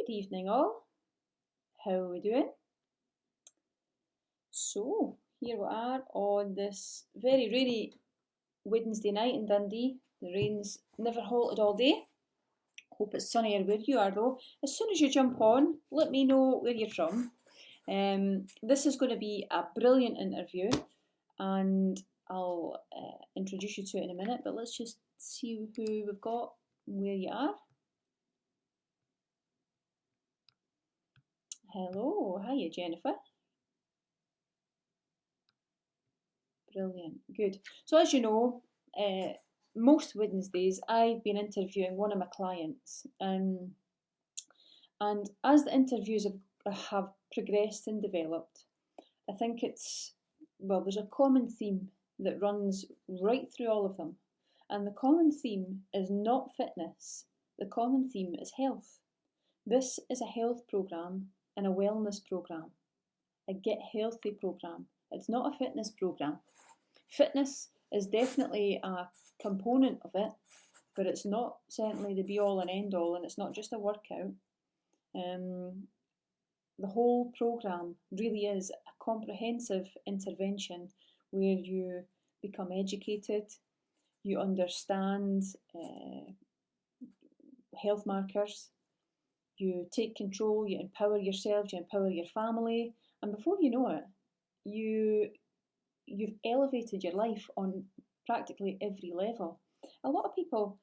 Good evening, all. How are we doing? So, here we are on this very rainy Wednesday night in Dundee. The rain's never halted all day. Hope it's sunnier where you are, though. As soon as you jump on, let me know where you're from. This is going to be a brilliant interview, and I'll introduce you to it in a minute. But let's just see who we've got and where you are. Hello, hiya, Jennifer. Brilliant, good. So as you know, most Wednesdays I've been interviewing one of my clients, and as the interviews have progressed and developed, I think there's a common theme that runs right through all of them, and the common theme is not fitness. The common theme is health. This is a health program and a wellness program, a get healthy program. It's not a fitness program. Fitness is definitely a component of it, but it's not certainly the be all and end all, and it's not just a workout. The whole program really is a comprehensive intervention where you become educated, you understand health markers, you take control, you empower yourself, you empower your family, and before you know it, you've elevated your life on practically every level. A lot of people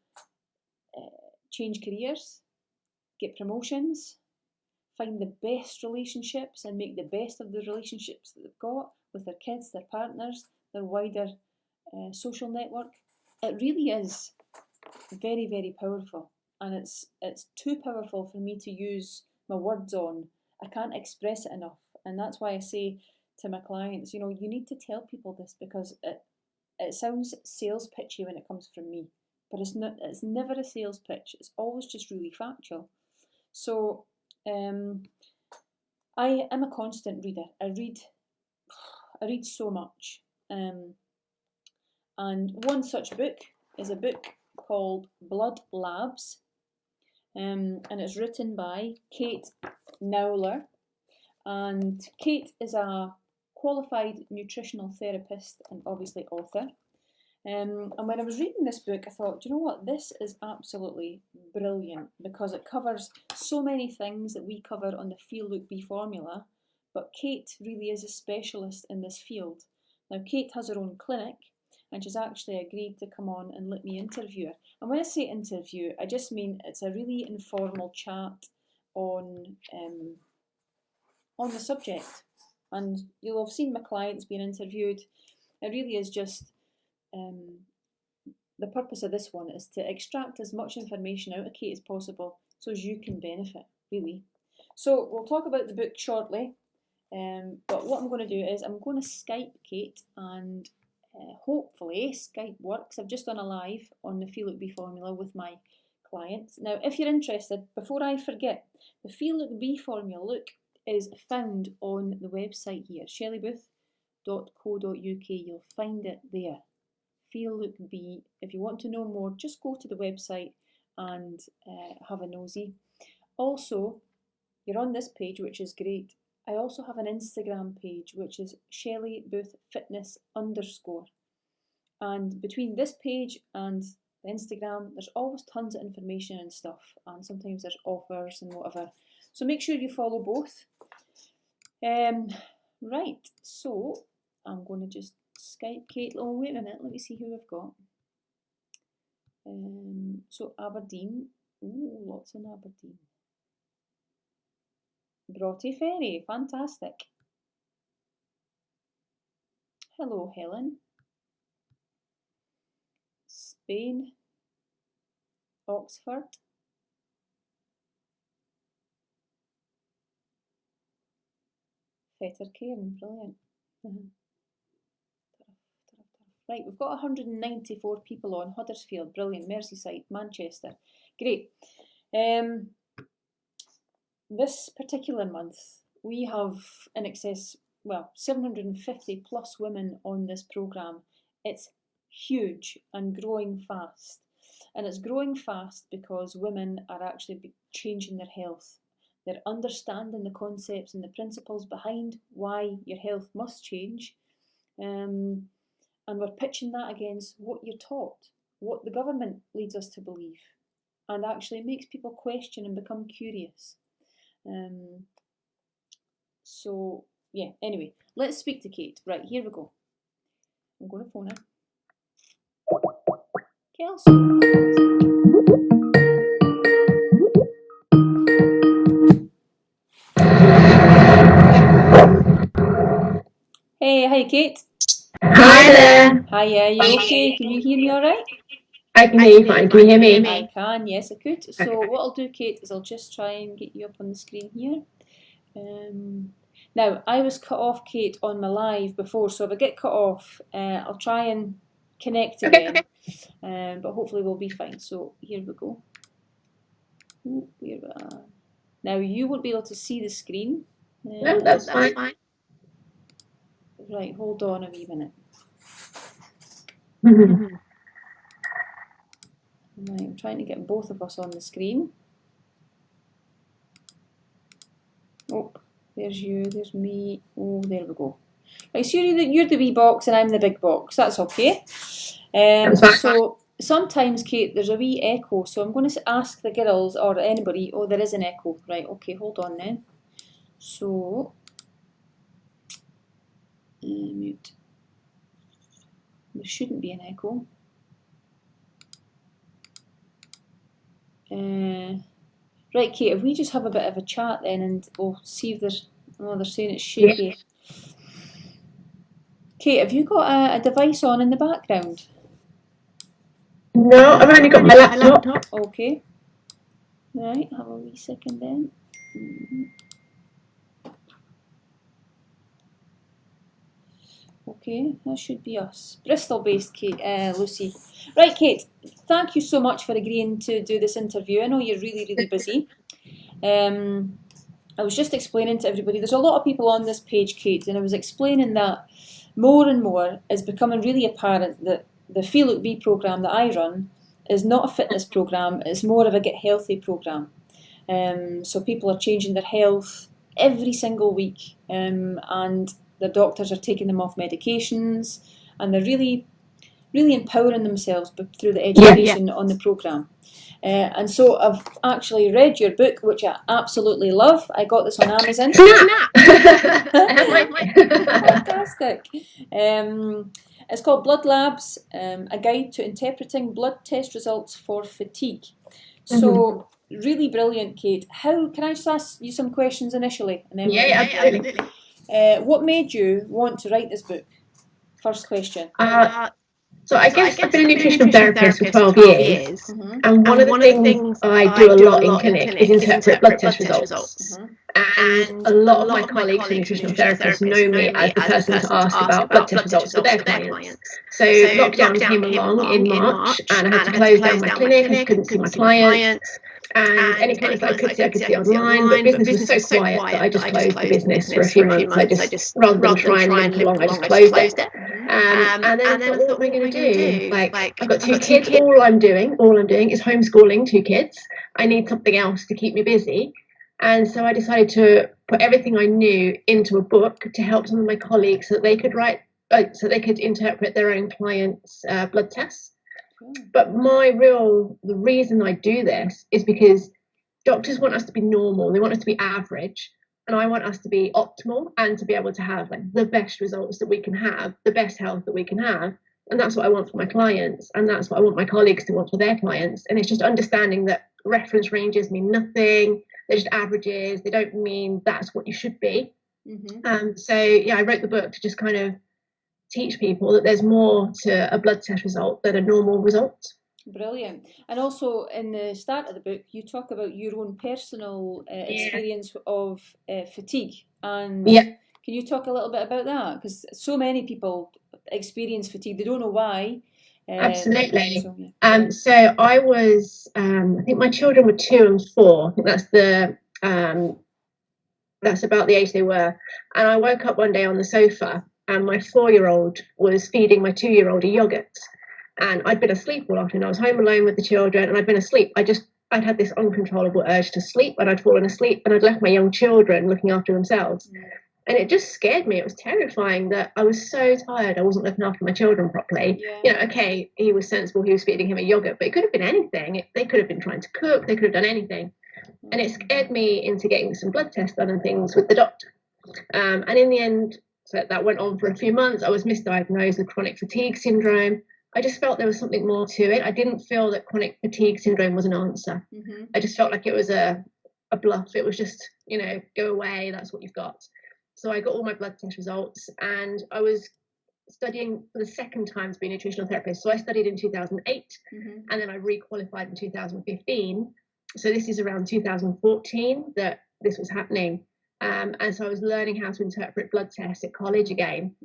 change careers, get promotions, find the best relationships and make the best of the relationships that they've got with their kids, their partners, their wider social network. It really is very, very powerful, and it's too powerful for me to use my words on. I can't express it enough, and that's why I say to my clients, you need to tell people this, because it sounds sales pitchy when it comes from me, but it's not. It's never a sales pitch. It's always just really factual. So I am a constant reader. I read so much, and one such book is a book called Blood Labs, and it's written by Kate Knowler, and Kate is a qualified nutritional therapist and obviously author. And when I was reading this book, I thought, do you know what? This is absolutely brilliant, because it covers so many things that we cover on the Feel, Look, Be formula, but Kate really is a specialist in this field. Now, Kate has her own clinic, and she's actually agreed to come on and let me interview her. And when I say interview, I just mean it's a really informal chat on the subject. And you'll have seen my clients being interviewed. It really is just the purpose of this one is to extract as much information out of Kate as possible so as you can benefit, really. So we'll talk about the book shortly, but what I'm going to do is I'm going to Skype Kate, and hopefully Skype works. I've just done a live on the Feel Look Be formula with my clients. Now, if you're interested, before I forget, the Feel Look Be formula is found on the website here, shelleybooth.co.uk. You'll find it there. Feel, Look, Be. If you want to know more, just go to the website and have a nosy. Also, you're on this page, which is great. I also have an Instagram page, which is Shelley Booth Fitness _. And between this page and the Instagram, there's always tons of information and stuff, and sometimes there's offers and whatever. So make sure you follow both. Right, so I'm going to just Skype Kate. Oh, wait a minute, let me see who I've got. So Aberdeen. Ooh, lots in Aberdeen. Broughty Ferry, fantastic. Hello, Helen. Spain. Oxford. Fetter Cairn, brilliant. Right, we've got 194 people on. Huddersfield, brilliant. Merseyside, Manchester, great. This particular month, we have in excess, 750 plus women on this programme. It's huge and growing fast. And it's growing fast because women are actually changing their health. They're understanding the concepts and the principles behind why your health must change. And we're pitching that against what you're taught, what the government leads us to believe, and actually makes people question and become curious. So, yeah, anyway, let's speak to Kate. Right, here we go. I'm going to phone her. Kelsey. Hey, hi Kate. Hi there. Hi, you okay? Can you hear me all right? I can hear you fine. Can you hear me? I can, yes I could. So what I'll do, Kate, is I'll just try and get you up on the screen here. Now, I was cut off, Kate, on my live before, so if I get cut off, I'll try and connect again. Okay. But hopefully we'll be fine. So here we go. Ooh, where we are. Now, you won't be able to see the screen. No, that's fine. Right, hold on a wee minute. Right, I'm trying to get both of us on the screen. Oh, there's you, there's me. Oh, there we go. Right, so you're the wee box and I'm the big box. That's okay. So sometimes, Kate, there's a wee echo. So I'm going to ask the girls or anybody. Oh, there is an echo. Right, okay, hold on then. So, mute. There shouldn't be an echo. Right, Kate, if we just have a bit of a chat then and we'll see if there's... Oh, they're saying it's shaky. Yeah. Kate, have you got a device on in the background? No, I've only got my laptop. Okay. Right, have a wee second then. Okay, that should be us. Bristol-based Kate, Lucy. Right, Kate, thank you so much for agreeing to do this interview. I know you're really, really busy. I was just explaining to everybody, there's a lot of people on this page, Kate, and I was explaining that more and more is becoming really apparent that the Feel Look Be programme that I run is not a fitness programme, it's more of a get healthy programme. So people are changing their health every single week, and the doctors are taking them off medications, and they're really, really empowering themselves through the education on the programme. And so I've actually read your book, which I absolutely love. I got this on Amazon. Fantastic. It's called Blood Labs, a guide to interpreting blood test results for fatigue. So really brilliant, Kate. How can I just ask you some questions initially? And then absolutely. What made you want to write this book? First question. So I guess I've been a nutritional therapist for 12 years, and one of the things I do a lot in clinic is interpret blood test results. And a lot of my colleagues who are nutritional therapists know me as the person to ask about blood test results for their clients. So lockdown came along in March, and I had to close down my clinic. I couldn't see my clients. And any clients that I could see online, but business was so quiet that I just closed the business for a few months. I just, rather than try and limp along, I just closed it. And then I thought, what am I going to do? Like, I've got 2 kids. All I'm doing is homeschooling 2 kids. I need something else to keep me busy. And so I decided to put everything I knew into a book to help some of my colleagues so that they could so they could interpret their own clients' blood tests. But the reason I do this is because doctors want us to be normal. They want us to be average. And I want us to be optimal and to be able to have like the best results that we can have, the best health that we can have. And that's what I want for my clients. And that's what I want my colleagues to want for their clients. And it's just understanding that reference ranges mean nothing. They're just averages. They don't mean that's what you should be. So I wrote the book to just kind of teach people that there's more to a blood test result than a normal result. Brilliant. And also in the start of the book, you talk about your own personal experience of fatigue. And can you talk a little bit about that? Because so many people experience fatigue. They don't know why. Absolutely. So I was, I think my children were 2 and 4. I think that's about the age they were. And I woke up one day on the sofa and my 4-year-old was feeding my 2-year-old a yogurt. And I'd been asleep all afternoon. I was home alone with the children and I'd been asleep. I just I'd had this uncontrollable urge to sleep, and I'd fallen asleep, and I'd left my young children looking after themselves. And it just scared me. It was terrifying that I was so tired. I wasn't looking after my children properly. Okay, he was sensible. He was feeding him a yogurt, but it could have been anything. They could have been trying to cook. They could have done anything. And it scared me into getting some blood tests done and things with the doctor. And in the end, so that went on for a few months. I was misdiagnosed with chronic fatigue syndrome. I just felt there was something more to it. I didn't feel that chronic fatigue syndrome was an answer. I just felt like it was a bluff. It was just, go away. That's what you've got. So I got all my blood test results, and I was studying for the second time to be a nutritional therapist. So I studied in 2008, and then I requalified in 2015. So this is around 2014 that this was happening. And so I was learning how to interpret blood tests at college again.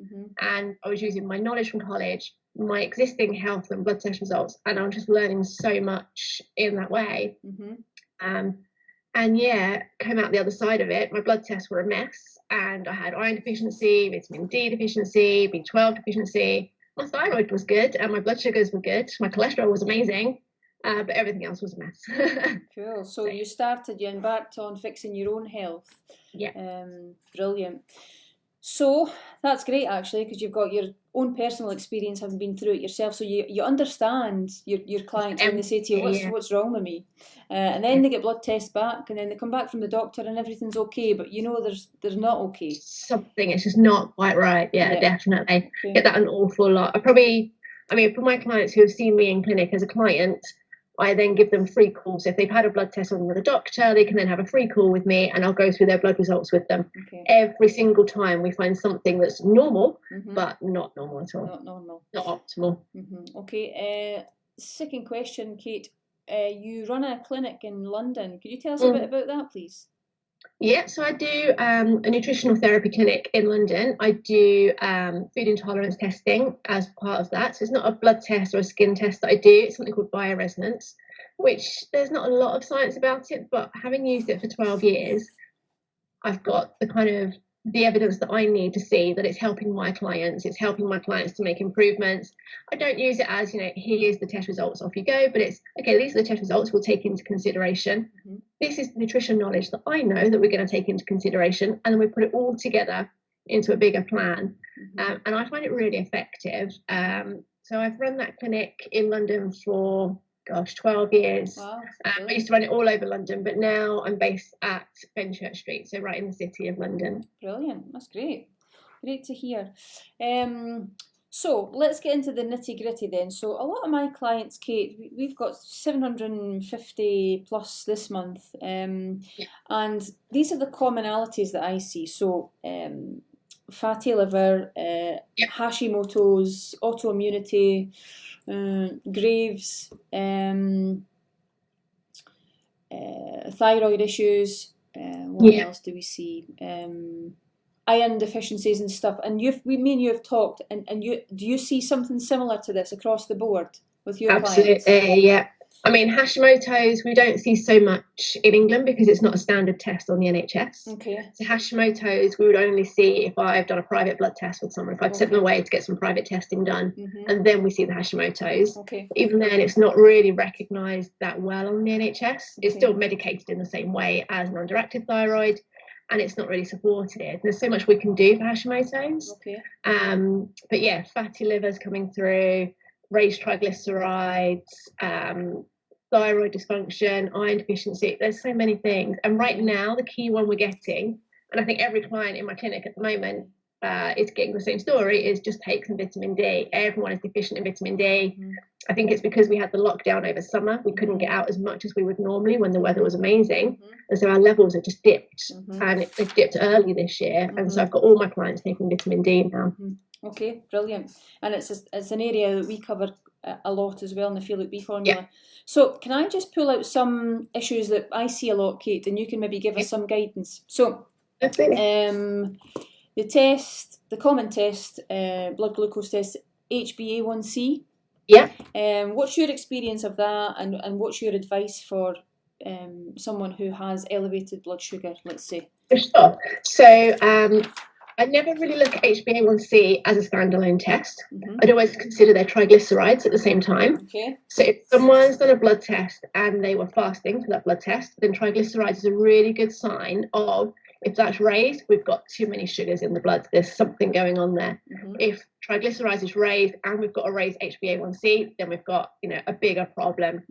And I was using my knowledge from college, my existing health and blood test results, and I was just learning so much in that way. And yeah, came out the other side of it. My blood tests were a mess, and I had iron deficiency, vitamin D deficiency, B12 deficiency. My thyroid was good, and my blood sugars were good. My cholesterol was amazing, but everything else was a mess. Cool. So you embarked on fixing your own health. Yeah. Brilliant. So that's great, actually, because you've got your own personal experience, having been through it yourself. So you understand your clients when they say to you, what's wrong with me? And then they get blood tests back, and then they come back from the doctor and everything's okay, but there's not okay. Something, it's just not quite right. Yeah. Definitely. Okay. Get that an awful lot. For my clients who have seen me in clinic as a client, I then give them free calls. If they've had a blood test on with a doctor, they can then have a free call with me, and I'll go through their blood results with them. Every single time we find something that's normal, but not normal at all. Not normal. Not optimal. Okay. Second question, Kate. You run a clinic in London. Could you tell us a bit about that, please? Yeah, so I do a nutritional therapy clinic in London. I do food intolerance testing as part of that. So it's not a blood test or a skin test that I do. It's something called bioresonance, which there's not a lot of science about it, but having used it for 12 years, I've got the evidence that I need to see that it's helping my clients. It's helping my clients to make improvements. I don't use it as, here's the test results, off you go, but it's, okay, these are the test results we'll take into consideration. This is nutrition knowledge that I know that we're going to take into consideration, and then we put it all together into a bigger plan. And I find it really effective. So I've run that clinic in London for 12 years. Wow, I used to run it all over London, but now I'm based at Fenchurch Street, so right in the city of London. Brilliant. That's great. Great to hear. So let's get into the nitty gritty then. So a lot of my clients, Kate, we've got 750 plus this month, and these are the commonalities that I see. So fatty liver, Hashimoto's, autoimmunity, Graves, thyroid issues. What else do we see? Iron deficiencies and stuff. And me and you have talked, and do you see something similar to this across the board with your clients? Absolutely, yeah. Hashimoto's, we don't see so much in England because it's not a standard test on the NHS. Okay. So Hashimoto's, we would only see if I've done a private blood test with someone, if I've sent them away to get some private testing done, and then we see the Hashimoto's. Okay. Even then, it's not really recognised that well on the NHS. It's still medicated in the same way as an underactive thyroid, and it's not really supported. There's so much we can do for Hashimoto's. Okay. But yeah, fatty liver's coming through, raised triglycerides, thyroid dysfunction, iron deficiency. There's so many things. And right now, the key one we're getting, and I think every client in my clinic at the moment is getting the same story, is just take some vitamin D. Everyone is deficient in vitamin D. I think it's because we had the lockdown over summer. We couldn't get out as much as we would normally when the weather was amazing. And so our levels have just dipped. And they've dipped early this year. And so I've got all my clients taking vitamin D now. Okay, brilliant. And it's an area that we cover a lot as well in the Feel Like B formula. Yeah. So can I just pull out some issues that I see a lot, Kate, and you can maybe give us some guidance. So the common test, blood glucose test, HbA1c. Yeah. What's your experience of that, and what's your advice for someone who has elevated blood sugar, let's say? For sure. So I never really look at HbA1c as a standalone test. I'd always consider their triglycerides at the same time. Okay. So if someone's done a blood test and they were fasting for that blood test, then triglycerides is a really good sign of, if that's raised, we've got too many sugars in the blood. There's something going on there. If triglycerides is raised and we've got a raised HbA1c, then we've got, a bigger problem.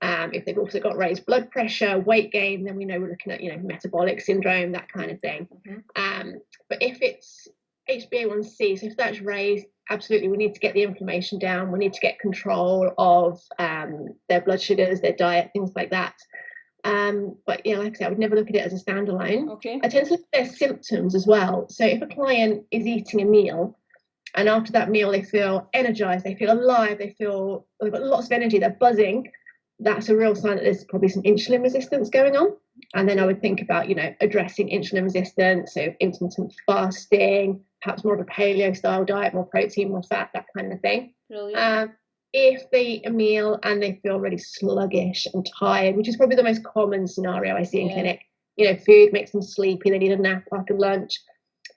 If they've also got raised blood pressure, weight gain, then we know we're looking at, metabolic syndrome, that kind of thing. But if it's HbA1c, so if that's raised, absolutely, we need to get the inflammation down. We need to get control of their blood sugars, their diet, things like that. But like I said, I would never look at it as a standalone. Okay. I tend to look at their symptoms as well. So if a client is eating a meal and after that meal they feel energized, they feel alive, they've got lots of energy, they're buzzing, that's a real sign that there's probably some insulin resistance going on. And then I would think about, addressing insulin resistance, so intermittent fasting, perhaps more of a paleo style diet, more protein, more fat, that kind of thing. Brilliant. If they eat a meal and they feel really sluggish and tired, which is probably the most common scenario I see in clinic, food makes them sleepy, they need a nap after lunch,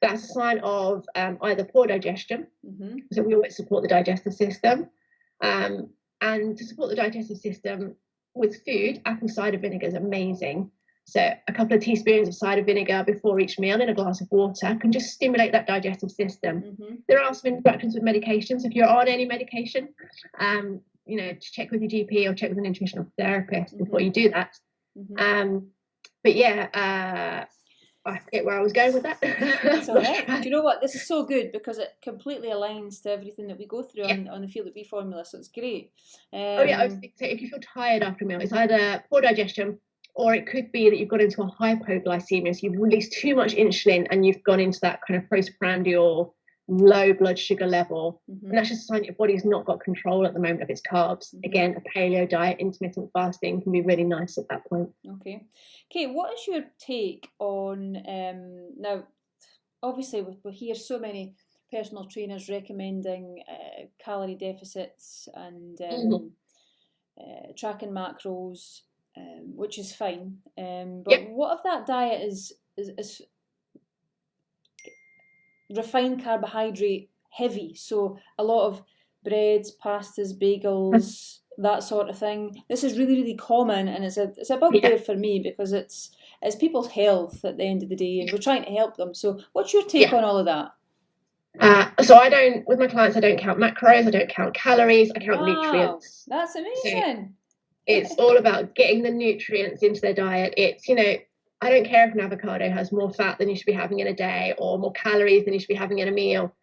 that's a sign of either poor digestion, so we always support the digestive system, and to support the digestive system with food, apple cider vinegar is amazing. So a couple of teaspoons of cider vinegar before each meal in a glass of water can just stimulate that digestive system. There are some interactions with medications. If you're on any medication, to check with your GP or check with a nutritional therapist before you do that. But I forget where I was going with that. That's all right. Do you know what? This is so good because it completely aligns to everything that we go through on the Feel It Be formula, so it's great. I was thinking, so if you feel tired after a meal, it's either poor digestion, or it could be that you've got into a hypoglycemia, so you've released too much insulin and you've gone into that kind of postprandial low blood sugar level. And that's just a sign your body's not got control at the moment of its carbs. Again, a paleo diet, intermittent fasting can be really nice at that point. Okay, what is your take on, now, obviously we hear so many personal trainers recommending calorie deficits and tracking macros, which is fine. But what if that diet is refined carbohydrate heavy? So a lot of breads, pastas, bagels, that sort of thing. This is really, really common, and it's a bugbear for me because it's people's health at the end of the day, and we're trying to help them. So what's your take on all of that? So with my clients, I don't count macros, I don't count calories, I count nutrients. That's amazing. So it's all about getting the nutrients into their diet. It's, I don't care if an avocado has more fat than you should be having in a day or more calories than you should be having in a meal.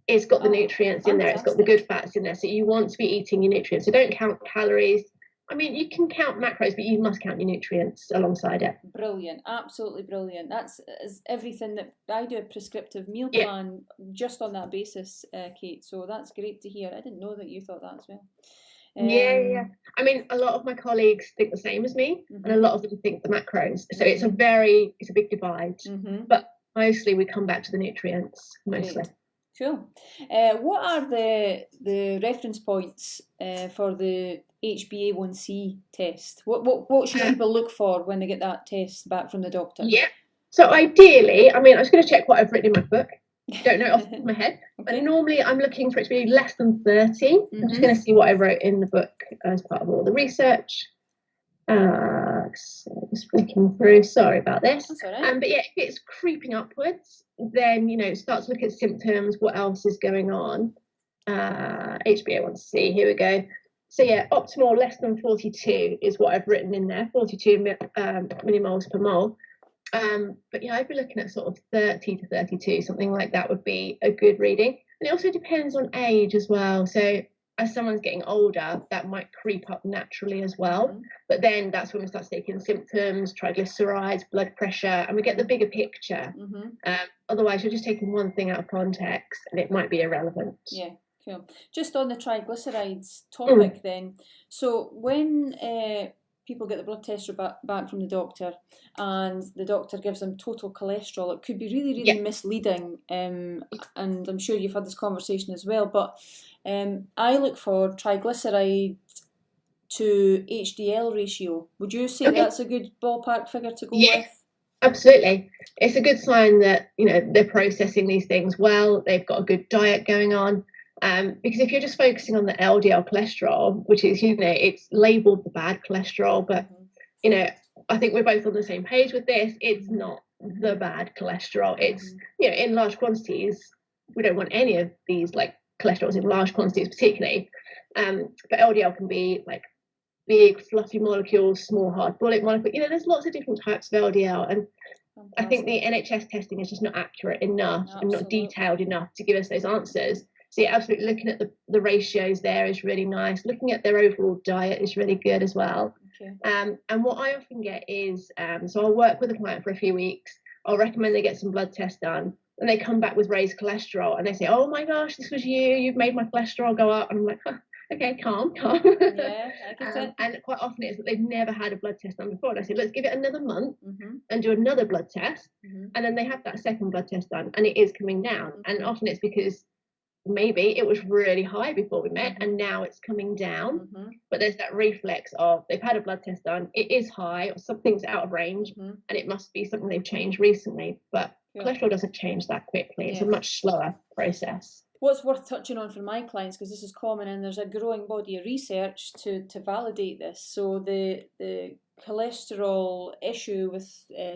It's got the nutrients in there. It's got the good fats in there. So you want to be eating your nutrients. So don't count calories. I mean, you can count macros, but you must count your nutrients alongside it. Brilliant. Absolutely brilliant. That's everything that I do, a prescriptive meal plan just on that basis, Kate. So that's great to hear. I didn't know that you thought that as well. I mean, a lot of my colleagues think the same as me, and a lot of them think the macros. So it's a big divide. But mostly we come back to the nutrients, mostly. Great. Cool. What are the reference points for the HbA1c test? What should people look for when they get that test back from the doctor? So ideally, I mean, I was going to check what I've written in my book. Don't know off the top of my head, but normally I'm looking for it to be less than 30. I'm just going to see what I wrote in the book as part of all the research. So just flicking through. Sorry about this. That's all right. But if it's creeping upwards, then start to look at symptoms. What else is going on? HbA1c. Here we go. So optimal less than 42 is what I've written in there. 42 millimoles per mole. But I'd be looking at sort of 30 to 32, something like that would be a good reading. And it also depends on age as well. So as someone's getting older, that might creep up naturally as well. But then that's when we start taking symptoms, triglycerides, blood pressure, and we get the bigger picture. Otherwise, you're just taking one thing out of context and it might be irrelevant. Yeah, cool. Just on the triglycerides topic then. So when people get the blood test back from the doctor and the doctor gives them total cholesterol, it could be really, really misleading. And I'm sure you've had this conversation as well, but I look for triglyceride to HDL ratio. Would you say that's a good ballpark figure to go with? Absolutely. It's a good sign that, they're processing these things well, they've got a good diet going on. Because if you're just focusing on the LDL cholesterol, which is, it's labeled the bad cholesterol, but, I think we're both on the same page with this. It's not the bad cholesterol. It's, in large quantities, we don't want any of these like cholesterols in large quantities particularly. But LDL can be like big fluffy molecules, small hard bullet molecules. There's lots of different types of LDL, and I think the NHS testing is just not accurate enough and not detailed enough to give us those answers. So absolutely looking at the ratios there is really nice. Looking at their overall diet is really good as well. Okay. And what I often get is, so I'll work with a client for a few weeks. I'll recommend they get some blood tests done, and they come back with raised cholesterol, and they say, "Oh my gosh, this was you. You've made my cholesterol go up." And I'm like, huh, okay, calm. Yeah, I get it. And quite often it's that they've never had a blood test done before. And I say, let's give it another month and do another blood test. And then they have that second blood test done, and it is coming down. And often it's because maybe it was really high before we met and now it's coming down. But there's that reflex of they've had a blood test done, it is high or something's out of range, and it must be something they've changed recently. But cholesterol doesn't change that quickly. It's a much slower process. What's worth touching on for my clients, because this is common and there's a growing body of research to validate this. So the cholesterol issue with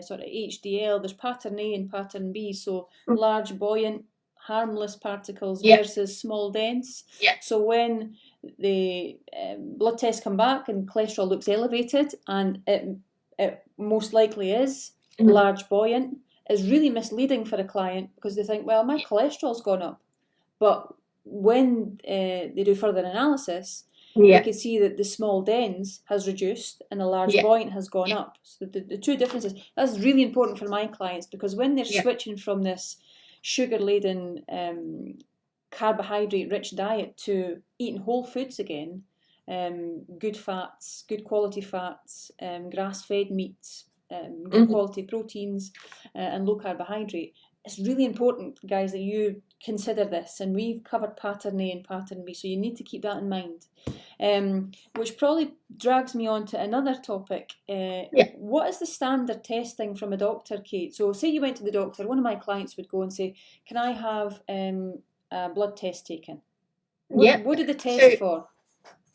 sort of HDL, there's pattern A and pattern B. So large, buoyant, harmless particles versus small, dense. So when the blood tests come back and cholesterol looks elevated, and it most likely is large, buoyant, is really misleading for a client, because they think, well, my cholesterol's gone up. But when they do further analysis, they can see that the small dense has reduced and the large buoyant has gone up. So the two differences, that's really important for my clients, because when they're switching from this sugar-laden, carbohydrate-rich diet to eating whole foods again, good fats, good quality fats, grass-fed meats, good quality proteins, and low carbohydrate, it's really important, guys, that you consider this. And we've covered pattern A and pattern B, so you need to keep that in mind. Which probably drags me on to another topic. What is the standard testing from a doctor, Kate? So say you went to the doctor, one of my clients would go and say, can I have a blood test taken? What do they test for?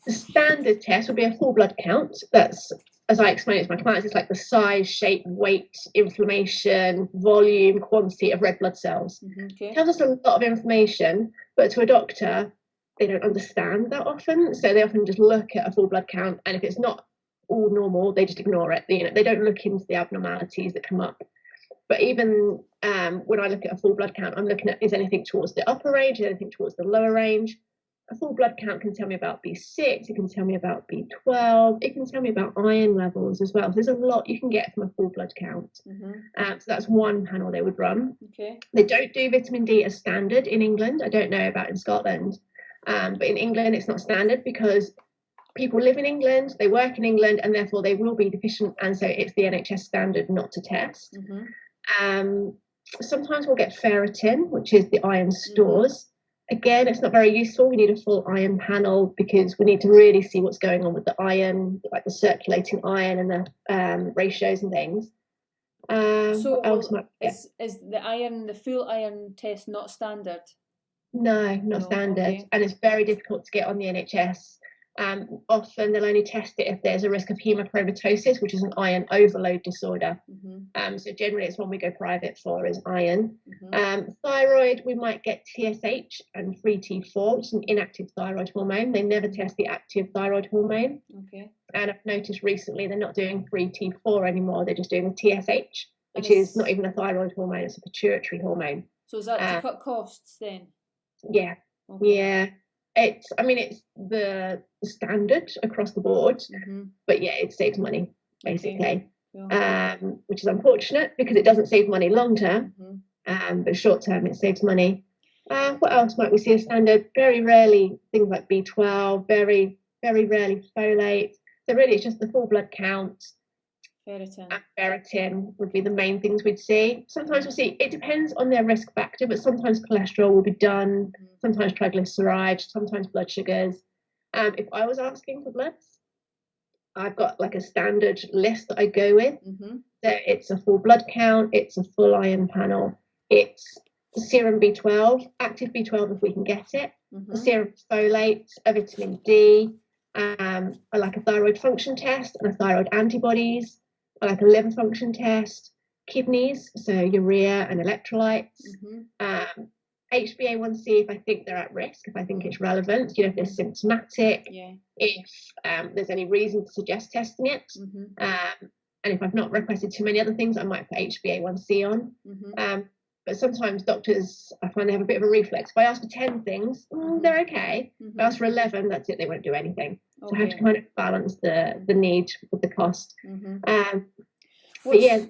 The standard test would be a full blood count. That's, as I explain it to my clients, it's like the size, shape, weight, inflammation, volume, quantity of red blood cells. It tells us a lot of information, but to a doctor, they don't understand that often. So they often just look at a full blood count, and if it's not all normal, they just ignore it. They don't look into the abnormalities that come up. But even when I look at a full blood count, I'm looking at, is anything towards the upper range, is anything towards the lower range? A full blood count can tell me about B6, it can tell me about B12, it can tell me about iron levels as well. So there's a lot you can get from a full blood count. So that's one panel they would run. They don't do vitamin D as standard in England. I don't know about in Scotland. But in England, it's not standard because people live in England, they work in England, and therefore they will be deficient. And so it's the NHS standard not to test. Sometimes we'll get ferritin, which is the iron stores. Again, it's not very useful. We need a full iron panel because we need to really see what's going on with the iron, like the circulating iron and the ratios and things. So is the full iron test not standard? No, not standard. And it's very difficult to get on the NHS. Often they'll only test it if there's a risk of hemochromatosis, which is an iron overload disorder. So generally it's one we go private for is iron. Thyroid, we might get TSH and free T4, which is an inactive thyroid hormone. They never test the active thyroid hormone. And I've noticed recently they're not doing free T4 anymore. They're just doing the TSH, which is not even a thyroid hormone, it's a pituitary hormone. So is that to cut costs then? Yeah. It's the standard across the board, but it saves money basically, which is unfortunate because it doesn't save money long term, but short term it saves money. What else might we see as standard? Very rarely things like B12, very, very rarely folate. So really it's just the full blood count. Ferritin would be the main things we'd see. Sometimes we'll see, it depends on their risk factor, but sometimes cholesterol will be done, sometimes triglycerides, sometimes blood sugars. If I was asking for bloods, I've got like a standard list that I go with. Mm-hmm. So it's a full blood count, it's a full iron panel, it's serum B12, active B12 if we can get it, a serum folate, a vitamin D, I like a thyroid function test and a thyroid antibodies. I like a liver function test, kidneys, so urea and electrolytes, HbA1c if I think they're at risk, if I think it's relevant, if they're symptomatic, if there's any reason to suggest testing it, and if I've not requested too many other things, I might put HbA1c on. But sometimes doctors, I find they have a bit of a reflex. If I ask for 10 things, they're okay. If I ask for 11, that's it, they won't do anything. So I have to kind of balance the need with the cost. But yeah.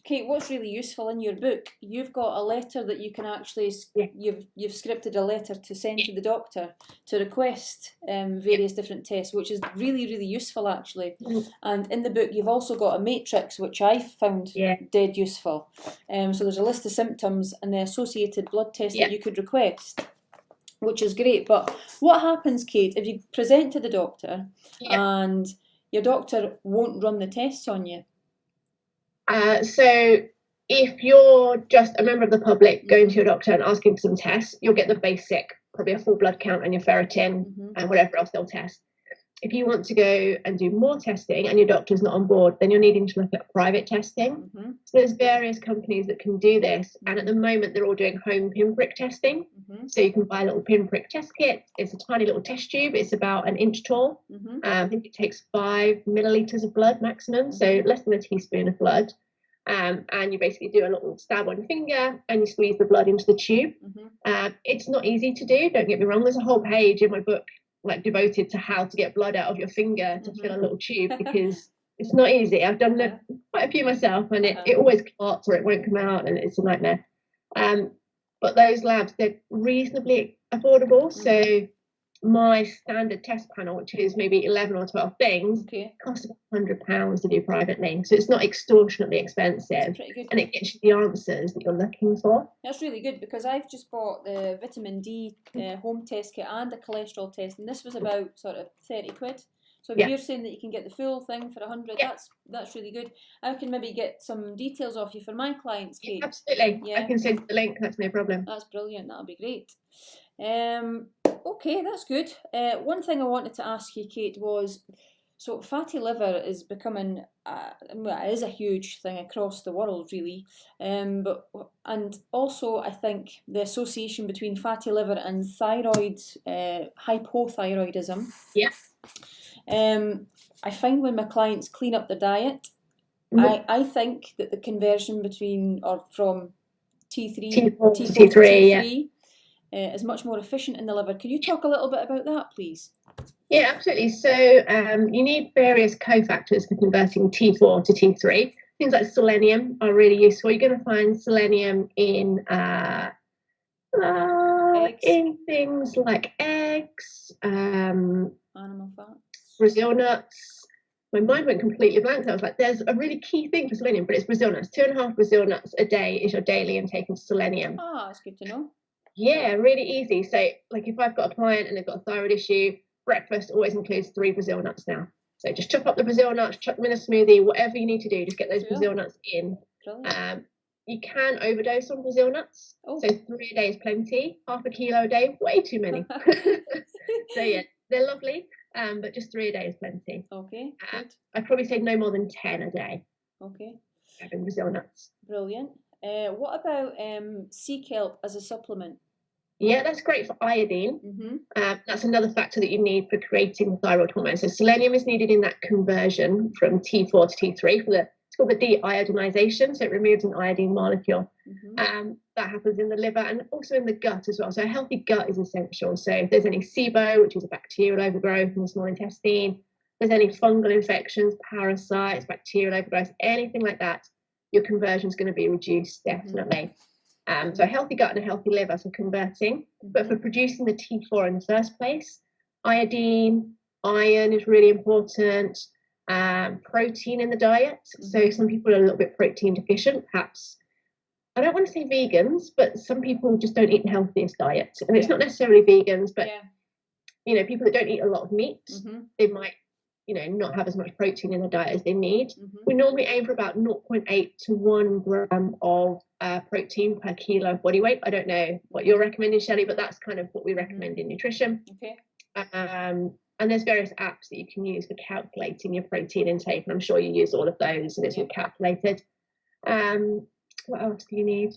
Kate, what's really useful in your book, you've got a letter that you can actually, you've scripted a letter to send to the doctor to request various different tests, which is really, really useful actually. And in the book, you've also got a matrix, which I found dead useful. So there's a list of symptoms and the associated blood tests that you could request, which is great. But what happens, Kate, if you present to the doctor and your doctor won't run the tests on you? So if you're just a member of the public going to your doctor and asking for some tests, you'll get the basic, probably a full blood count and your ferritin and whatever else they'll test. If you want to go and do more testing and your doctor's not on board, then you're needing to look at private testing. So there's various companies that can do this, and at the moment they're all doing home pinprick testing. So you can buy a little pinprick test kit. It's a tiny little test tube. It's about an inch tall. I think it takes 5 millilitres of blood maximum, so less than a teaspoon of blood. And you basically do a little stab on your finger and you squeeze the blood into the tube. It's not easy to do, don't get me wrong. There's a whole page in my book like devoted to how to get blood out of your finger to fill a little tube, because it's not easy. I've done quite a few myself, and it always clots or it won't come out, and it's a nightmare. But those labs, they're reasonably affordable. So my standard test panel, which is maybe 11 or 12 things, costs about £100 to do privately. So it's not extortionately expensive, and it gets you the answers that you're looking for. That's really good, because I've just bought the vitamin D home test kit and a cholesterol test, and this was about sort of 30 quid. So if you're saying that you can get the full thing for 100, that's really good. I can maybe get some details off you for my clients, Kate. Absolutely. I can send you the link. That's no problem. That's brilliant. That'll be great. Okay, that's good. One thing I wanted to ask you, Kate, was, so fatty liver is becoming, it is a huge thing across the world, really. And also I think the association between fatty liver and thyroid, hypothyroidism. I find when my clients clean up their diet, I think that the conversion from T3 to T3 is much more efficient in the liver. Can you talk a little bit about that, please? Yeah, absolutely. So you need various cofactors for converting T4 to T3. Things like selenium are really useful. You're going to find selenium in things like eggs, animal fats, Brazil nuts. My mind went completely blank. I was like, there's a really key thing for selenium, but it's Brazil nuts. 2.5 Brazil nuts a day is your daily intake of selenium. That's good to know. Yeah, really easy. So like if I've got a client and they've got a thyroid issue, breakfast always includes 3 Brazil nuts now. So just chop up the Brazil nuts, chuck them in a smoothie, whatever you need to do, just get those Brazil nuts in. You can overdose on Brazil nuts. So 3 a day is plenty. 0.5 kilo a day, way too many. So yeah, they're lovely, but just 3 a day is plenty. Okay, good. I'd probably say no more than 10 a day. Okay. Having Brazil nuts. Brilliant. What about sea kelp as a supplement? Yeah, that's great for iodine. That's another factor that you need for creating the thyroid hormone. So selenium is needed in that conversion from T4 to T3 it's called the de-iodinization. So it removes an iodine molecule. That happens in the liver and also in the gut as well. So a healthy gut is essential. So if there's any SIBO, which is a bacterial overgrowth in the small intestine, if there's any fungal infections, parasites, bacterial overgrowth, anything like that, your conversion is going to be reduced, definitely. So a healthy gut and a healthy liver for converting. But for producing the T4 in the first place, iodine, iron is really important. Protein in the diet. So some people are a little bit protein deficient, perhaps. I don't want to say vegans, but some people just don't eat the healthiest diet. And it's not necessarily vegans, but people that don't eat a lot of meat, they might not have as much protein in their diet as they need. We normally aim for about 0.8 to 1 gram of protein per kilo of body weight. I don't know what you're recommending, Shelley, but that's kind of what we recommend in nutrition. Okay. And there's various apps that you can use for calculating your protein intake, and I'm sure you use all of those, and it's all calculated. What else do you need?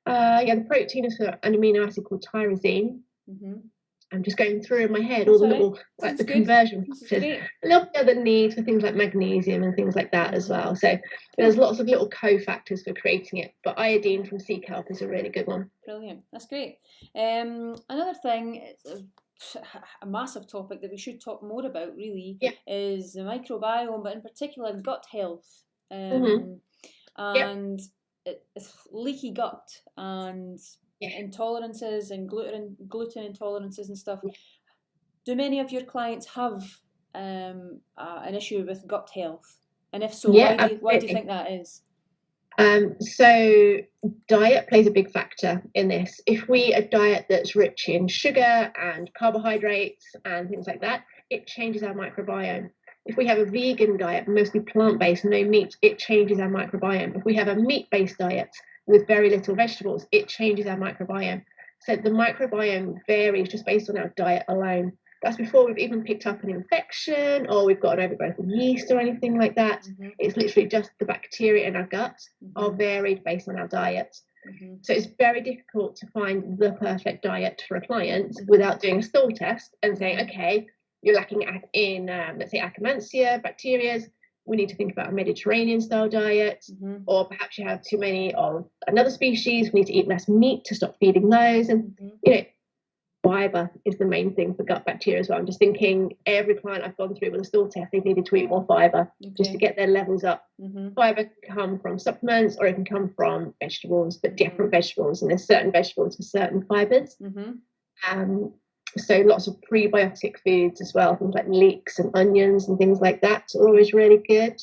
The protein is for an amino acid called tyrosine. I'm just going through in my head all the little the conversion factors. A lot of other needs for things like magnesium and things like that as well. So there's lots of little cofactors for creating it. But iodine from sea kelp is a really good one. Brilliant. That's great. Another thing, a massive topic that we should talk more about really is the microbiome, but in particular gut health. And leaky gut and intolerances and gluten intolerances and stuff. Do many of your clients have an issue with gut health? And if so, why do you think that is? So diet plays a big factor in this. If we a diet that's rich in sugar and carbohydrates and things like that, it changes our microbiome. If we have a vegan diet, mostly plant-based, no meat, it changes our microbiome. If we have a meat-based diet with very little vegetables, it changes our microbiome. So the microbiome varies just based on our diet alone. That's before we've even picked up an infection or we've got an overgrowth of yeast or anything like that. It's literally just the bacteria in our gut are varied based on our diet. So it's very difficult to find the perfect diet for a client without doing a stool test and saying, okay, you're lacking in, let's say, Akkermansia bacteria. We need to think about a Mediterranean style diet, or perhaps you have too many of another species. We need to eat less meat to stop feeding those. And, fiber is the main thing for gut bacteria as well. I'm just thinking every client I've gone through with a stool test, they've needed to eat more fiber just to get their levels up. Fiber can come from supplements or it can come from vegetables, but different vegetables. And there's certain vegetables for certain fibers. So lots of prebiotic foods as well, things like leeks and onions and things like that are always really good.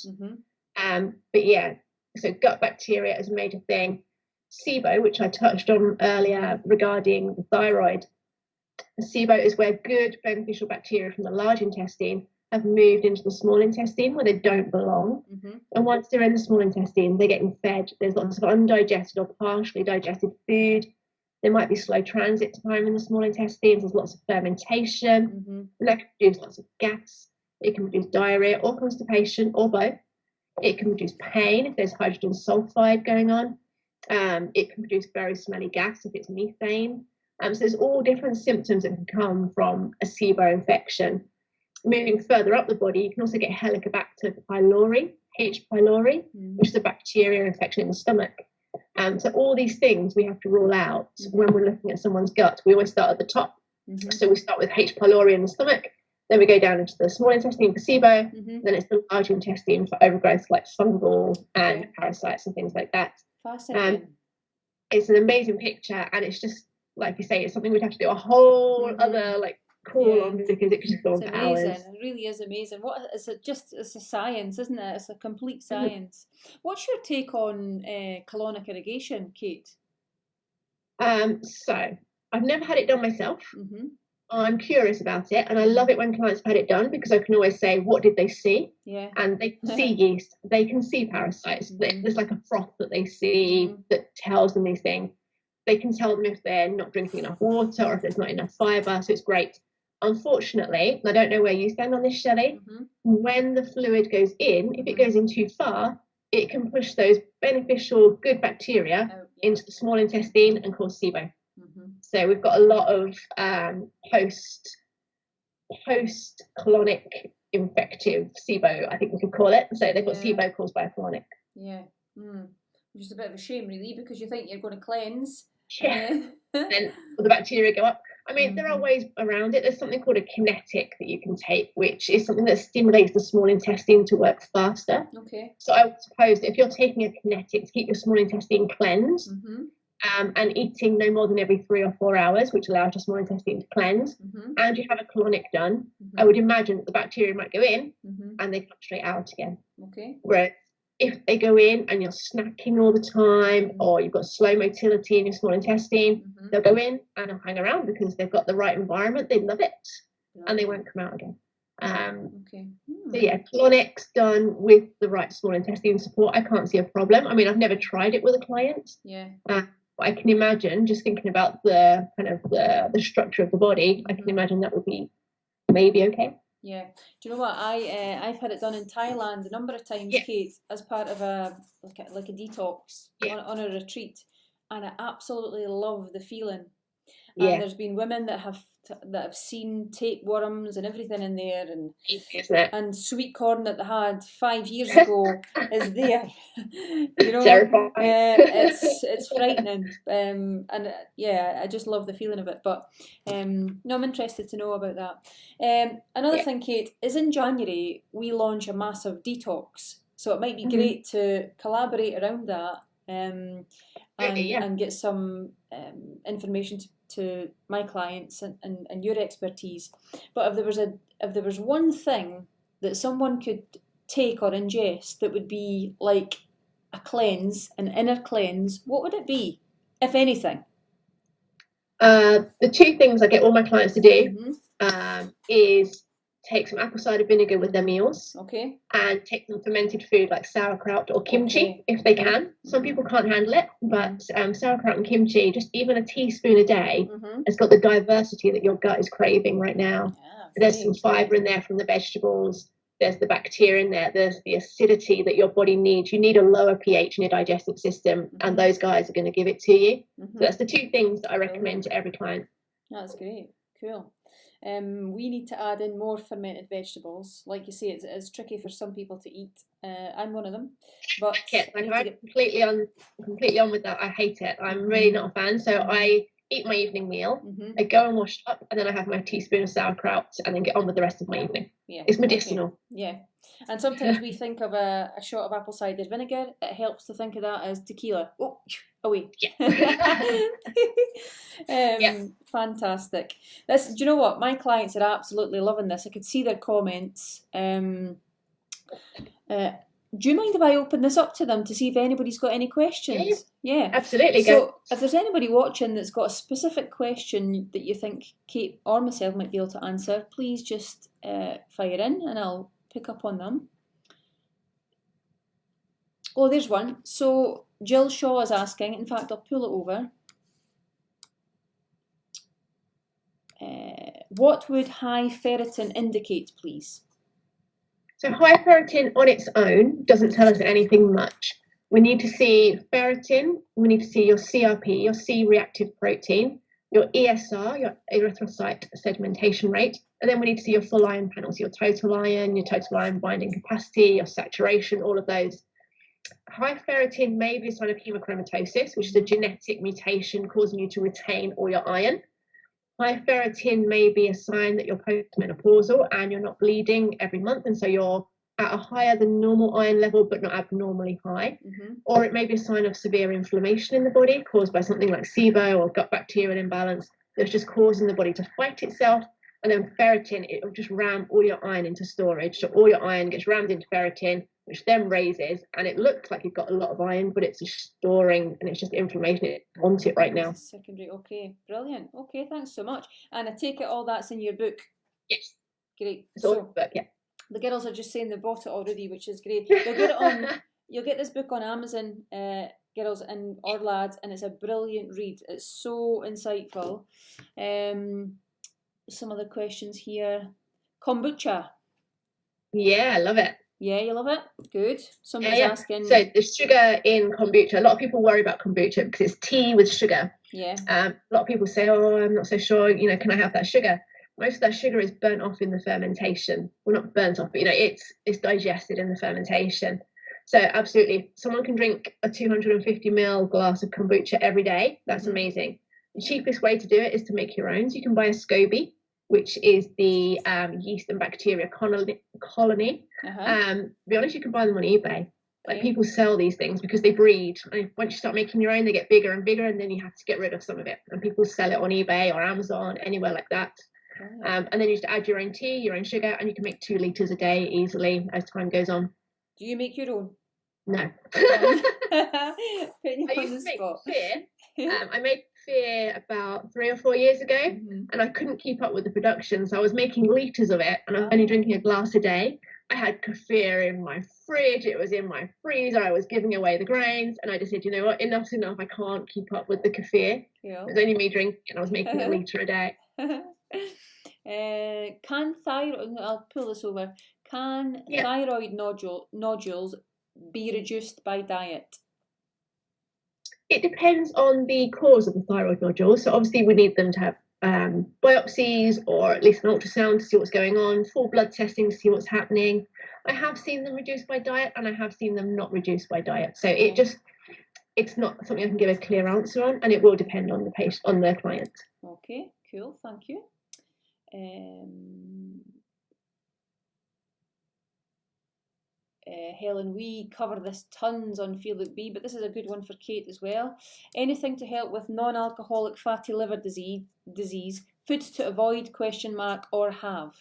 So gut bacteria is a major thing. SIBO, which I touched on earlier regarding the thyroid. SIBO is where good beneficial bacteria from the large intestine have moved into the small intestine where they don't belong. And once they're in the small intestine, they're getting fed. There's lots of undigested or partially digested food. There might be slow transit time in the small intestines. There's lots of fermentation. And that can produce lots of gas. It can produce diarrhea or constipation or both. It can produce pain if there's hydrogen sulfide going on. It can produce very smelly gas if it's methane. So there's all different symptoms that can come from a SIBO infection. Moving further up the body, you can also get Helicobacter pylori, H. pylori, which is a bacterial infection in the stomach. So all these things we have to rule out when we're looking at someone's gut. We always start at the top. So we start with H. pylori in the stomach, then we go down into the small intestine for SIBO, then it's the large intestine for overgrowth like fungal and parasites and things like that. Fascinating. It's an amazing picture, and it's just, like you say, it's something we'd have to do a whole other call on because it could just go on for hours. It really is amazing. It's a science, isn't it? It's a complete science. What's your take on colonic irrigation, Kate? So I've never had it done myself. I'm curious about it, and I love it when clients have had it done because I can always say, what did they see? And they can see yeast, they can see parasites. There's like a froth that they see that tells them these things. They can tell them if they're not drinking enough water or if there's not enough fibre, so it's great. Unfortunately, I don't know where you stand on this, Shelley, when the fluid goes in, if it goes in too far, it can push those beneficial good bacteria into the small intestine and cause SIBO. So we've got a lot of post-colonic infective SIBO, I think we could call it. So they've got SIBO caused by a colonic. Which is a bit of a shame, really, because you think you're going to cleanse. And the bacteria go up. I mean, there are ways around it. There's something called a kinetic that you can take, which is something that stimulates the small intestine to work faster. So I would suppose that if you're taking a kinetic to keep your small intestine cleansed, and eating no more than every 3 or 4 hours, which allows your small intestine to cleanse, and you have a colonic done, I would imagine that the bacteria might go in and they come straight out again. Whereas if they go in and you're snacking all the time, or you've got slow motility in your small intestine, they'll go in and they'll hang around because they've got the right environment, they love it, and they won't come out again. Okay. So yeah, colonics done with the right small intestine support, I can't see a problem. I mean, I've never tried it with a client. Yeah. But I can imagine, just thinking about the kind of the structure of the body, I can imagine that would be maybe okay. Yeah. Do you know what? I've had it done in Thailand a number of times, Kate, as part of a like a detox on a retreat, and I absolutely love the feeling. And there's been women that have seen tapeworms and everything in there, and sweet corn that they had 5 years ago is there. You know, it's frightening. And yeah, I just love the feeling of it. But no, I'm interested to know about that. Another thing, Kate, is in January we launch a massive detox, so it might be great to collaborate around that. And get some information to my clients and your expertise. But if there was one thing that someone could take or ingest that would be like a cleanse, an inner cleanse, what would it be, if anything? The two things I get all my clients to do is take some apple cider vinegar with their meals. Okay. And take some fermented food like sauerkraut or kimchi if they can. Some people can't handle it, but sauerkraut and kimchi, just even a teaspoon a day, has got the diversity that your gut is craving right now. There's some fibre in there from the vegetables. There's the bacteria in there. There's the acidity that your body needs. You need a lower pH in your digestive system, and those guys are going to give it to you. So that's the two things that I recommend to every client. That's great. Cool. We need to add in more fermented vegetables. Like you say, it's tricky for some people to eat. I'm one of them. But I'm completely on with that. I hate it. I'm really not a fan. So I eat my evening meal. I go and wash up, and then I have my teaspoon of sauerkraut, and then get on with the rest of my evening. Yeah, it's medicinal. Okay. Yeah, and sometimes we think of a shot of apple cider vinegar. It helps to think of that as tequila. Oh, away. Yeah. Fantastic. Do you know what? My clients are absolutely loving this. I could see their comments. Do you mind if I open this up to them to see if anybody's got any questions? Yeah, absolutely. So if there's anybody watching that's got a specific question that you think Kate or myself might be able to answer, please just fire in and I'll pick up on them. Oh, there's one. So Jill Shaw is asking, in fact, I'll pull it over. What would high ferritin indicate, please? So high ferritin on its own doesn't tell us anything much. We need to see ferritin, we need to see your CRP, your C-reactive protein, your ESR, your erythrocyte sedimentation rate, and then we need to see your full iron panels, your total iron binding capacity, your saturation, all of those. High ferritin may be a sign of hemochromatosis, which is a genetic mutation causing you to retain all your iron. High ferritin may be a sign that you're postmenopausal and you're not bleeding every month, and so you're at a higher than normal iron level but not abnormally high. Or it may be a sign of severe inflammation in the body caused by something like SIBO or gut bacterial imbalance that's just causing the body to fight itself. And then ferritin, it will just ram all your iron into storage. So all your iron gets rammed into ferritin, which then raises, and it looks like you've got a lot of iron, but it's just storing, and it's just inflammation. It wants it right now. Secondary. Okay, brilliant. Okay, thanks so much. And I take it all that's in your book? Yes. Great. It's all in the book, yeah. The girls are just saying they bought it already, which is great. You'll get it on. You'll get this book on Amazon, girls or lads, and it's a brilliant read. It's so insightful. Some of the questions here. Kombucha. Yeah, I love it. Yeah, you love it? Good. Somebody's asking. So the sugar in kombucha, a lot of people worry about kombucha because it's tea with sugar. Yeah. A lot of people say, oh, I'm not so sure, can I have that sugar? Most of that sugar is burnt off in the fermentation. Well, not burnt off, but it's digested in the fermentation. So absolutely, someone can drink a 250 ml glass of kombucha every day. That's amazing. The cheapest way to do it is to make your own. So you can buy a SCOBY, which is the yeast and bacteria colony. To be honest, you can buy them on eBay. Like people sell these things because they breed. And once you start making your own, they get bigger and bigger, and then you have to get rid of some of it. And people sell it on eBay or Amazon, anywhere like that. And then you just add your own tea, your own sugar, and you can make 2 litres a day easily as time goes on. Do you make your own? No. Putting you I on used the to make spot. Fear. I made Fear about 3 or 4 years ago, and I couldn't keep up with the production, so I was making litres of it, and I was only drinking a glass a day. I had kefir in my fridge, it was in my freezer, I was giving away the grains, and I just said, you know what, enough's enough, I can't keep up with the kefir. It was only me drinking, and I was making a litre a day. Can thyroid, I'll pull this over, can thyroid nodules be reduced by diet? It depends on the cause of the thyroid nodules. So obviously we need them to have biopsies or at least an ultrasound to see what's going on, full blood testing to see what's happening. I have seen them reduced by diet, and I have seen them not reduced by diet. So it's not something I can give a clear answer on, and it will depend on the patient, on the client. Okay, cool, thank you. Helen, we cover this tons on Feel Look Be, but this is a good one for Kate as well. Anything to help with non-alcoholic fatty liver disease, foods to avoid, or have?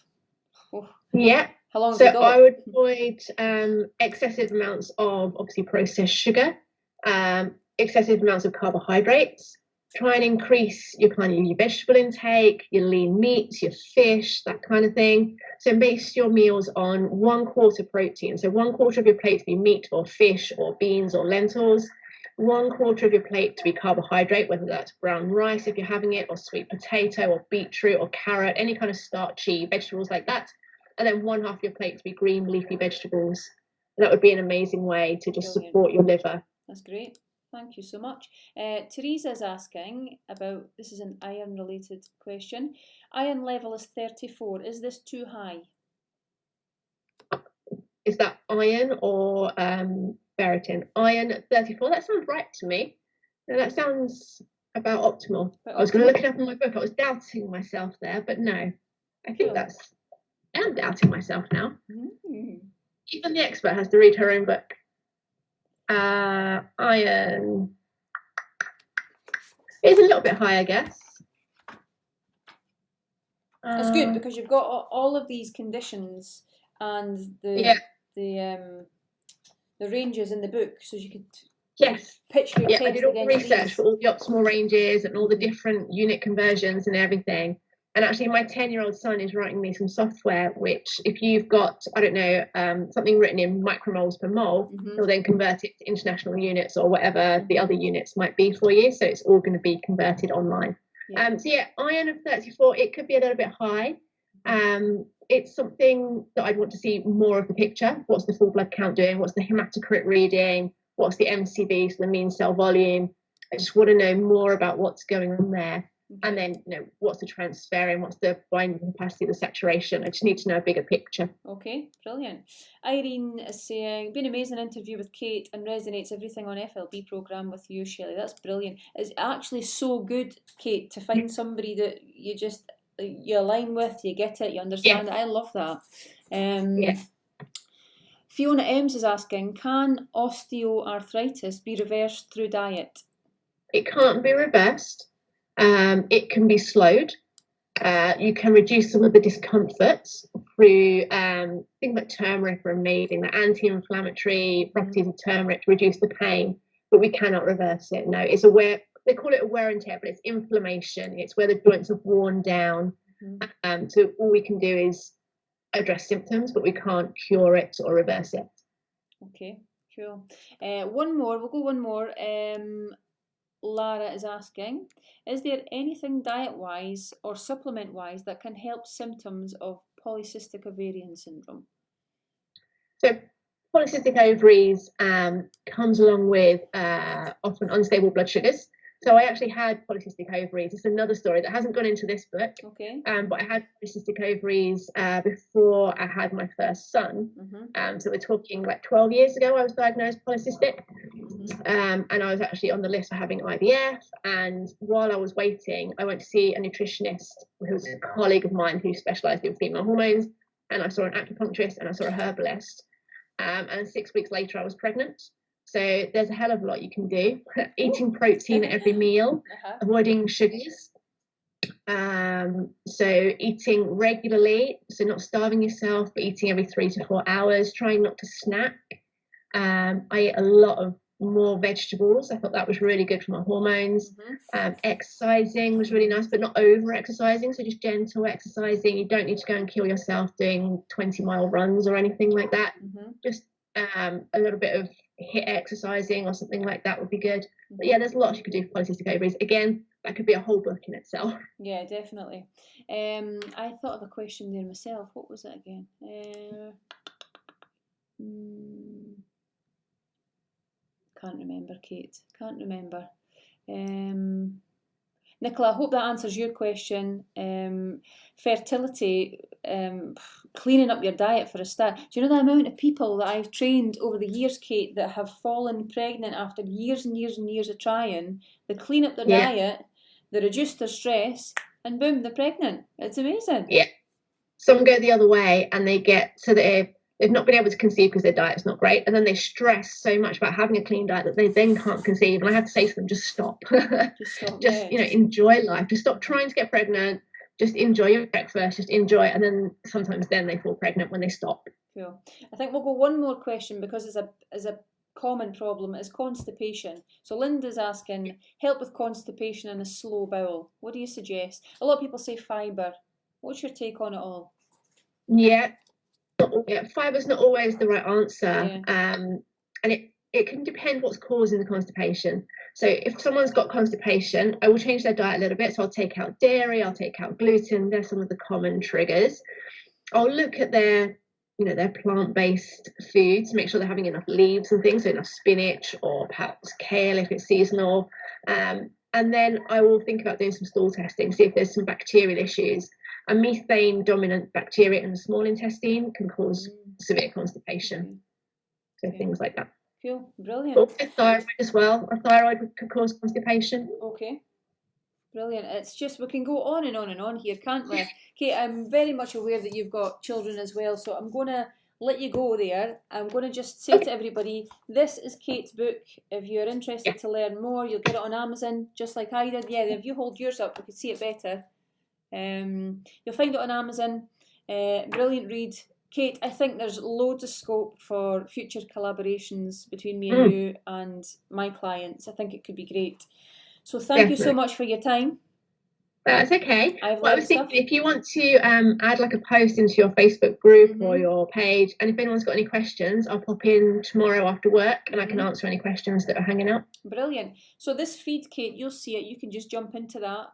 Oh. Yeah. How long have you got? So I would avoid excessive amounts of obviously processed sugar, excessive amounts of carbohydrates. Try and increase your vegetable intake, your lean meats, your fish, that kind of thing. So base your meals on 1/4 protein. So 1/4 of your plate to be meat or fish or beans or lentils. 1/4 of your plate to be carbohydrate, whether that's brown rice if you're having it, or sweet potato or beetroot or carrot, any kind of starchy vegetables like that. And then 1/2 of your plate to be green leafy vegetables. And that would be an amazing way to just support your liver. That's great. Thank you so much. Teresa's asking about, this is an iron related question. Iron level is 34. Is this too high? Is that iron or ferritin? Iron at 34, that sounds right to me. No, that sounds about optimal. I was going to look it up in my book. I was doubting myself there, but no. I think I'm doubting myself now. Even the expert has to read her own book. Iron is a little bit high, I guess. It's good because you've got all of these conditions and the ranges in the book, so you could pitch your test. I did all the research for all the optimal ranges and all the different unit conversions and everything. And actually, my 10-year-old son is writing me some software, which if you've got, I don't know, something written in micromoles per mole, he'll then convert it to international units or whatever the other units might be for you. So it's all going to be converted online. Iron of 34, it could be a little bit high. It's something that I'd want to see more of the picture. What's the full blood count doing? What's the hematocrit reading? What's the MCV, so the mean cell volume? I just want to know more about what's going on there. And then, what's the transferrin, what's the binding capacity, the saturation. I just need to know a bigger picture. Okay, brilliant. Irene is saying, been an amazing interview with Kate and resonates everything on FLB programme with you, Shelley. That's brilliant. It's actually so good, Kate, to find somebody that you align with, you get it, you understand it. I love that. Fiona Ems is asking, can osteoarthritis be reversed through diet? It can't be reversed. It can be slowed. You can reduce some of the discomforts through things like turmeric are amazing, the anti-inflammatory properties of turmeric to reduce the pain, but we cannot reverse it. No, it's they call it a wear and tear, but it's inflammation. It's where the joints have worn down. So all we can do is address symptoms, but we can't cure it or reverse it. Okay, cool. We'll go one more. Lara is asking, is there anything diet-wise or supplement-wise that can help symptoms of polycystic ovarian syndrome? So polycystic ovaries comes along with often unstable blood sugars. So I actually had polycystic ovaries. It's another story that hasn't gone into this book. Okay. But I had polycystic ovaries before I had my first son. So we're talking like 12 years ago, I was diagnosed polycystic. And I was actually on the list for having IVF. And while I was waiting, I went to see a nutritionist who was a colleague of mine who specialised in female hormones. And I saw an acupuncturist and I saw a herbalist. And 6 weeks later, I was pregnant. So there's a hell of a lot you can do. Eating protein at every meal, avoiding sugars. So eating regularly, so not starving yourself, but eating every 3 to 4 hours, trying not to snack. I ate a lot of more vegetables. I thought that was really good for my hormones. Exercising was really nice, but not over exercising, so just gentle exercising. You don't need to go and kill yourself doing 20-mile runs or anything like that. Just a little bit of HIIT exercising or something like that would be good. But yeah, there's lots you could do for polycystic ovaries. Again, that could be a whole book in itself. Yeah, definitely. I thought of a question there myself. What was it again? Can't remember, Kate. Can't remember. Nicola, I hope that answers your question. Fertility, cleaning up your diet for a start. Do you know the amount of people that I've trained over the years, Kate, that have fallen pregnant after years and years and years of trying? They clean up their diet, they reduce their stress, and boom, they're pregnant. It's amazing. Yeah. Some go the other way and they get so that they've not been able to conceive because their diet's not great, and then they stress so much about having a clean diet that they then can't conceive. And I have to say to them, just stop. Just enjoy life. Just stop trying to get pregnant. Just enjoy your breakfast. Just enjoy it. And then sometimes then they fall pregnant when they stop. Cool. I think we'll go one more question because it's a common problem is constipation. So Linda's asking, help with constipation and a slow bowel. What do you suggest? A lot of people say fibre. What's your take on it all? Yeah, fiber's not always the right answer. And it can depend what's causing the constipation. So if someone's got constipation, I will change their diet a little bit. So I'll take out dairy, I'll take out gluten. They're some of the common triggers. I'll look at their plant-based foods, make sure they're having enough leaves and things, so enough spinach or perhaps kale if it's seasonal. And then I will think about doing some stool testing, see if there's some bacterial issues. A methane-dominant bacteria in the small intestine can cause severe constipation. So things like that. Cool, brilliant. Also thyroid as well. A thyroid could cause constipation. Okay. Brilliant. It's just, we can go on and on and on here, can't we? Kate, I'm very much aware that you've got children as well, so I'm going to let you go there. I'm going to just say to everybody, this is Kate's book. If you're interested to learn more, you'll get it on Amazon, just like I did. Yeah, if you hold yours up, we can see it better. You'll find it on Amazon. Brilliant read. Kate, I think there's loads of scope for future collaborations between me and you and my clients. I think it could be great. So thank you so much for your time. That's okay. I was thinking, if you want to add like a post into your Facebook group or your page, and if anyone's got any questions, I'll pop in tomorrow after work and I can answer any questions that are hanging out. Brilliant. So this feed, Kate, you'll see it. You can just jump into that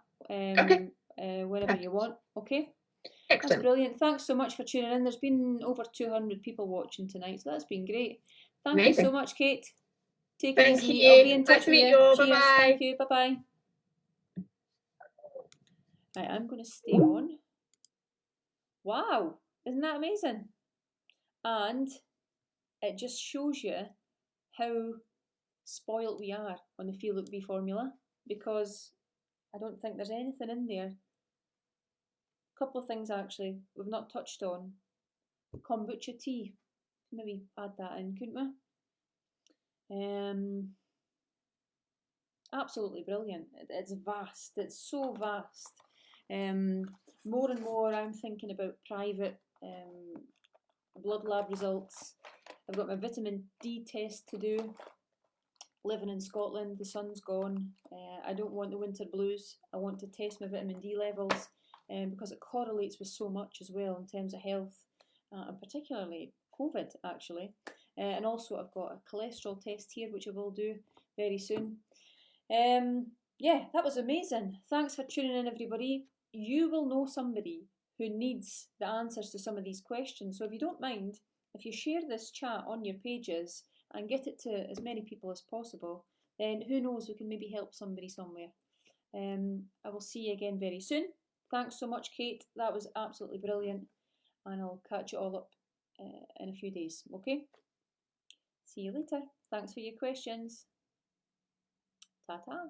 whenever you want. Okay? Excellent. That's brilliant. Thanks so much for tuning in. There's been over 200 people watching tonight, so that's been great. Thank you so much, Kate. Take it easy. I'll be in touch with you. Cheers. Bye-bye. Thank you. Bye-bye. Right, I'm going to stay on. Wow, isn't that amazing? And it just shows you how spoilt we are on the Feel Look Be formula, because I don't think there's anything in there. A couple of things actually we've not touched on. Kombucha tea. Maybe add that in, couldn't we? Absolutely brilliant. It's vast. It's so vast. More and more I'm thinking about private blood lab results. I've got my vitamin D test to do. Living in Scotland, the sun's gone. I don't want the winter blues. I want to test my vitamin D levels because it correlates with so much as well in terms of health, and particularly COVID actually. And also I've got a cholesterol test here which I will do very soon. Yeah, that was amazing. Thanks for tuning in, everybody. You will know somebody who needs the answers to some of these questions. So if you don't mind, if you share this chat on your pages and get it to as many people as possible, then who knows, we can maybe help somebody somewhere. I will see you again very soon. Thanks so much, Kate. That was absolutely brilliant. And I'll catch you all up in a few days, okay? See you later. Thanks for your questions. Ta-ta.